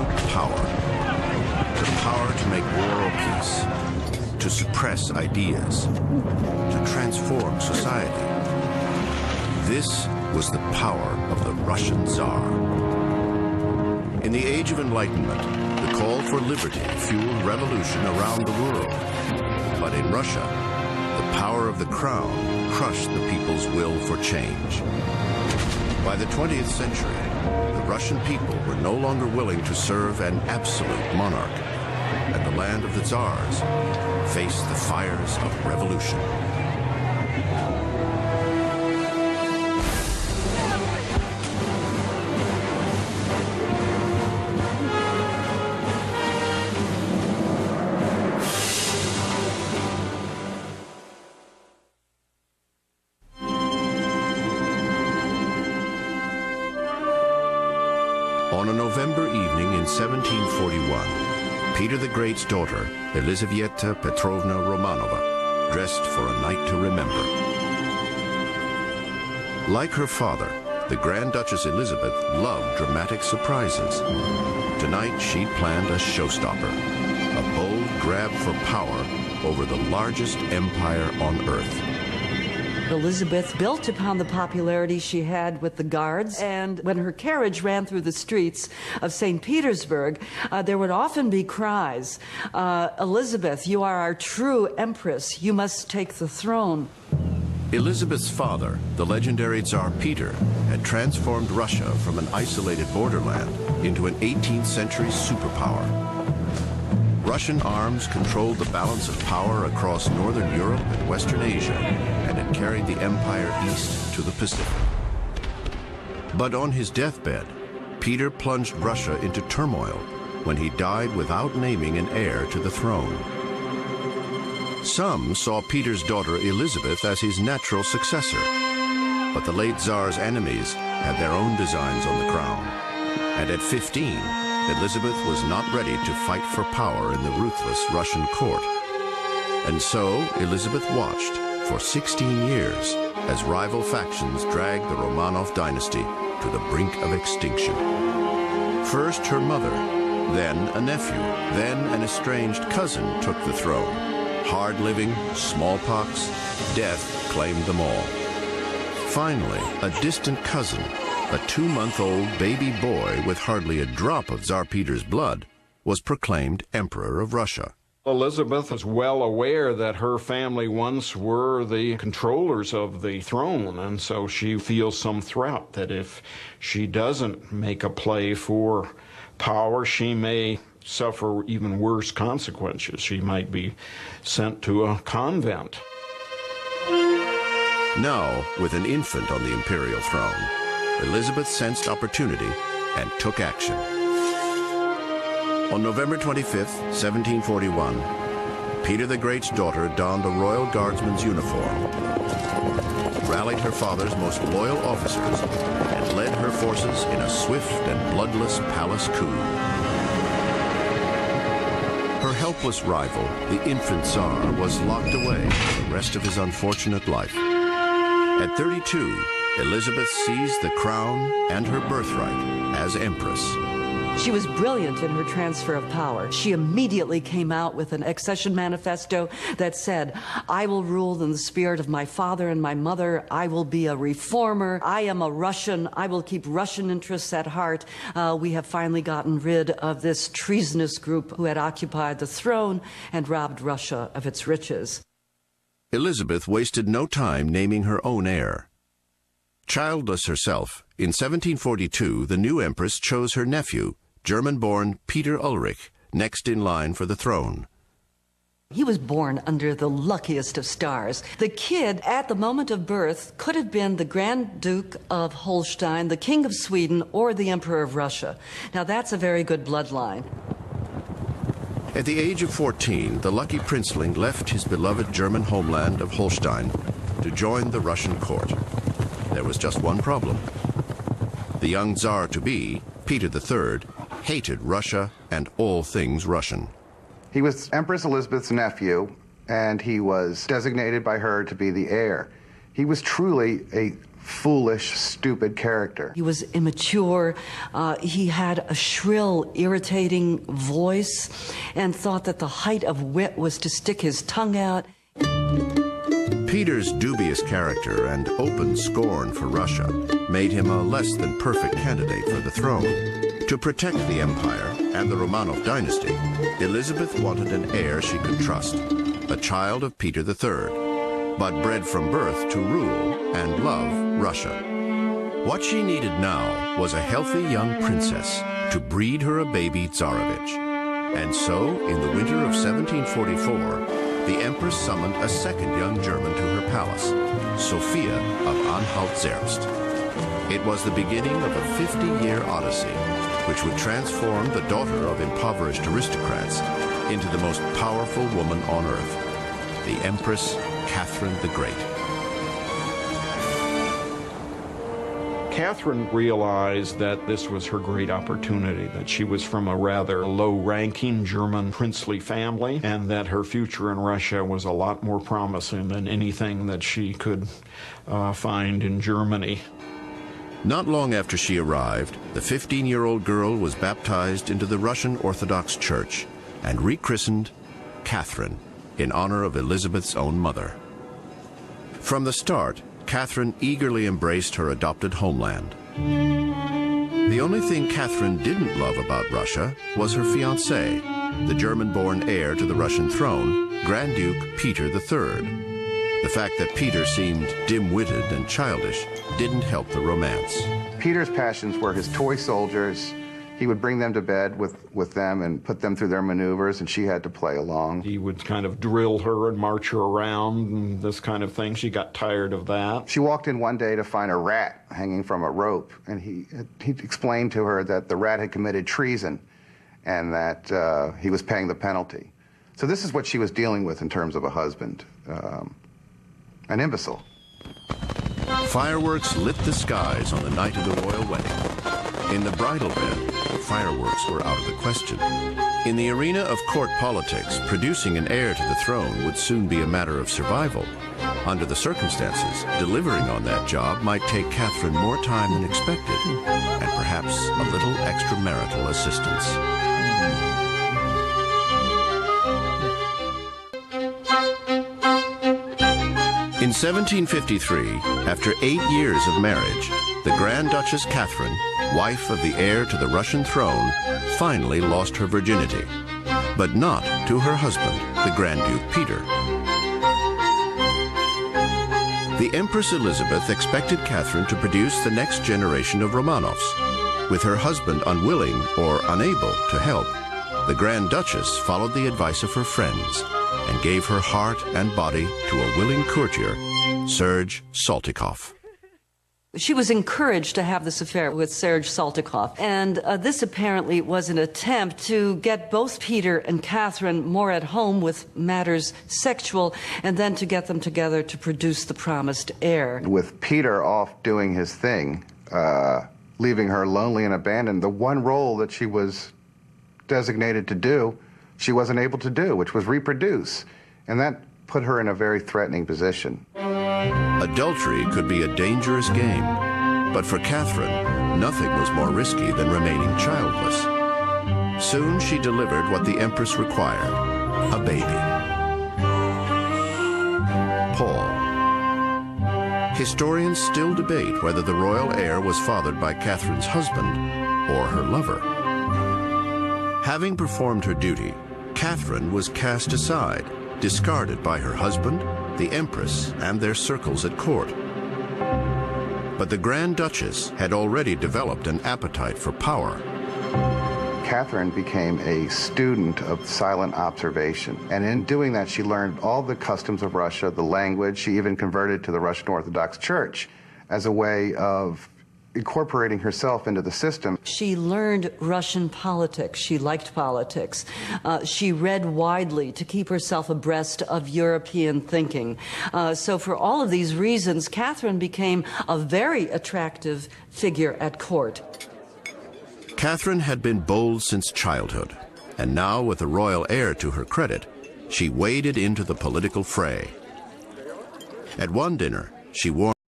absolute power. The power to make war or peace, to suppress ideas, to transform society. This was the power of the Russian Tsar. In the Age of Enlightenment, the call for liberty fueled revolution around the world. But in Russia, the power of the crown crushed the people's will for change. By the 20th century, the Russian people were no longer willing to serve an absolute monarch, and the land of the Tsars faced the fires of revolution. On a November evening in 1741, Peter the Great's daughter, Elizaveta Petrovna Romanova, dressed for a night to remember. Like her father, the Grand Duchess Elizabeth loved dramatic surprises. Tonight, she'd planned a showstopper, a bold grab for power over the largest empire on Earth. Elizabeth built upon the popularity she had with the guards, and when her carriage ran through the streets of St. Petersburg, there would often be cries, "Elizabeth, you are our true empress. You must take the throne." Elizabeth's father, the legendary Tsar Peter, had transformed Russia from an isolated borderland into an 18th century superpower. Russian arms controlled the balance of power across northern Europe and Western Asia, and had carried the empire east to the Pacific. But on his deathbed, Peter plunged Russia into turmoil when he died without naming an heir to the throne. Some saw Peter's daughter Elizabeth as his natural successor, but the late Tsar's enemies had their own designs on the crown. And at 15, Elizabeth was not ready to fight for power in the ruthless Russian court. And so Elizabeth watched for 16 years as rival factions dragged the Romanov dynasty to the brink of extinction. First her mother, then a nephew, then an estranged cousin took the throne. Hard living, smallpox, death claimed them all. Finally, a distant cousin, a 2-month-old baby boy with hardly a drop of Tsar Peter's blood, was proclaimed Emperor of Russia. Elizabeth is well aware that her family once were the controllers of the throne, and so she feels some threat that if she doesn't make a play for power, she may suffer even worse consequences. She might be sent to a convent. Now, with an infant on the imperial throne, Elizabeth sensed opportunity and took action. On November 25th, 1741, Peter the Great's daughter donned a royal guardsman's uniform, rallied her father's most loyal officers, and led her forces in a swift and bloodless palace coup. Her helpless rival, the infant Tsar, was locked away for the rest of his unfortunate life. At 32, Elizabeth seized the crown and her birthright as empress. She was brilliant in her transfer of power. She immediately came out with an accession manifesto that said, "I will rule in the spirit of my father and my mother. I will be a reformer. I am a Russian. I will keep Russian interests at heart." We have finally gotten rid of this treasonous group who had occupied the throne and robbed Russia of its riches. Elizabeth wasted no time naming her own heir. Childless herself, in 1742, the new empress chose her nephew, German-born Peter Ulrich, next in line for the throne. He was born under the luckiest of stars. The kid, at the moment of birth, could have been the Grand Duke of Holstein, the King of Sweden, or the Emperor of Russia. Now, that's a very good bloodline. At the age of 14, the lucky princeling left his beloved German homeland of Holstein to join the Russian court. There was just one problem. The young Tsar-to-be, Peter III, hated Russia and all things Russian. He was Empress Elizabeth's nephew, and he was designated by her to be the heir. He was truly a foolish, stupid character. He was immature. He had a shrill, irritating voice and thought that the height of wit was to stick his tongue out. Peter's dubious character and open scorn for Russia made him a less than perfect candidate for the throne. To protect the empire and the Romanov dynasty, Elizabeth wanted an heir she could trust, a child of Peter III, but bred from birth to rule and love Russia. What she needed now was a healthy young princess to breed her a baby Tsarevich. And so, in the winter of 1744, the Empress summoned a second young German to her palace, Sophia of Anhalt-Zerbst. It was the beginning of a 50-year odyssey, which would transform the daughter of impoverished aristocrats into the most powerful woman on earth, the Empress Catherine the Great. Catherine realized that this was her great opportunity, that she was from a rather low-ranking German princely family, and that her future in Russia was a lot more promising than anything that she could find in Germany. Not long after she arrived, the 15-year-old girl was baptized into the Russian Orthodox Church and rechristened Catherine in honor of Elizabeth's own mother. From the start, Catherine eagerly embraced her adopted homeland. The only thing Catherine didn't love about Russia was her fiancé, the German-born heir to the Russian throne, Grand Duke Peter III. The fact that Peter seemed dim-witted and childish didn't help the romance. Peter's passions were his toy soldiers. He would bring them to bed with them and put them through their maneuvers, and she had to play along. He would kind of drill her and march her around and this kind of thing. She got tired of that. She walked in one day to find a rat hanging from a rope, and he explained to her that the rat had committed treason and that he was paying the penalty. So this is what she was dealing with in terms of a husband, an imbecile. Fireworks lit the skies on the night of the royal wedding. In the bridal bed, fireworks were out of the question. In the arena of court politics, producing an heir to the throne would soon be a matter of survival. Under the circumstances, delivering on that job might take Catherine more time than expected, and perhaps a little extramarital assistance. In 1753, after 8 years of marriage, the Grand Duchess Catherine, wife of the heir to the Russian throne, finally lost her virginity, but not to her husband, the Grand Duke Peter. The Empress Elizabeth expected Catherine to produce the next generation of Romanovs. With her husband unwilling or unable to help, the Grand Duchess followed the advice of her friends and gave her heart and body to a willing courtier, Serge Saltykov. She was encouraged to have this affair with Serge Saltykov, and this apparently was an attempt to get both Peter and Catherine more at home with matters sexual, and then to get them together to produce the promised heir. With Peter off doing his thing, leaving her lonely and abandoned, the one role that she was designated to do, she wasn't able to do, which was reproduce, and that put her in a very threatening position. Adultery could be a dangerous game, but for Catherine, nothing was more risky than remaining childless. Soon she delivered what the Empress required, a baby. Paul. Historians still debate whether the royal heir was fathered by Catherine's husband or her lover. Having performed her duty, Catherine was cast aside, discarded by her husband, the Empress, and their circles at court. But the Grand Duchess had already developed an appetite for power. Catherine became a student of silent observation, and in doing that she learned all the customs of Russia, the language. She even converted to the Russian Orthodox Church as a way of incorporating herself into the system. She learned Russian politics. She liked politics. She read widely to keep herself abreast of European thinking. So for all of these reasons, Catherine became a very attractive figure at court. Catherine had been bold since childhood, and now, with a royal heir to her credit, she waded into the political fray. At one dinner, She warned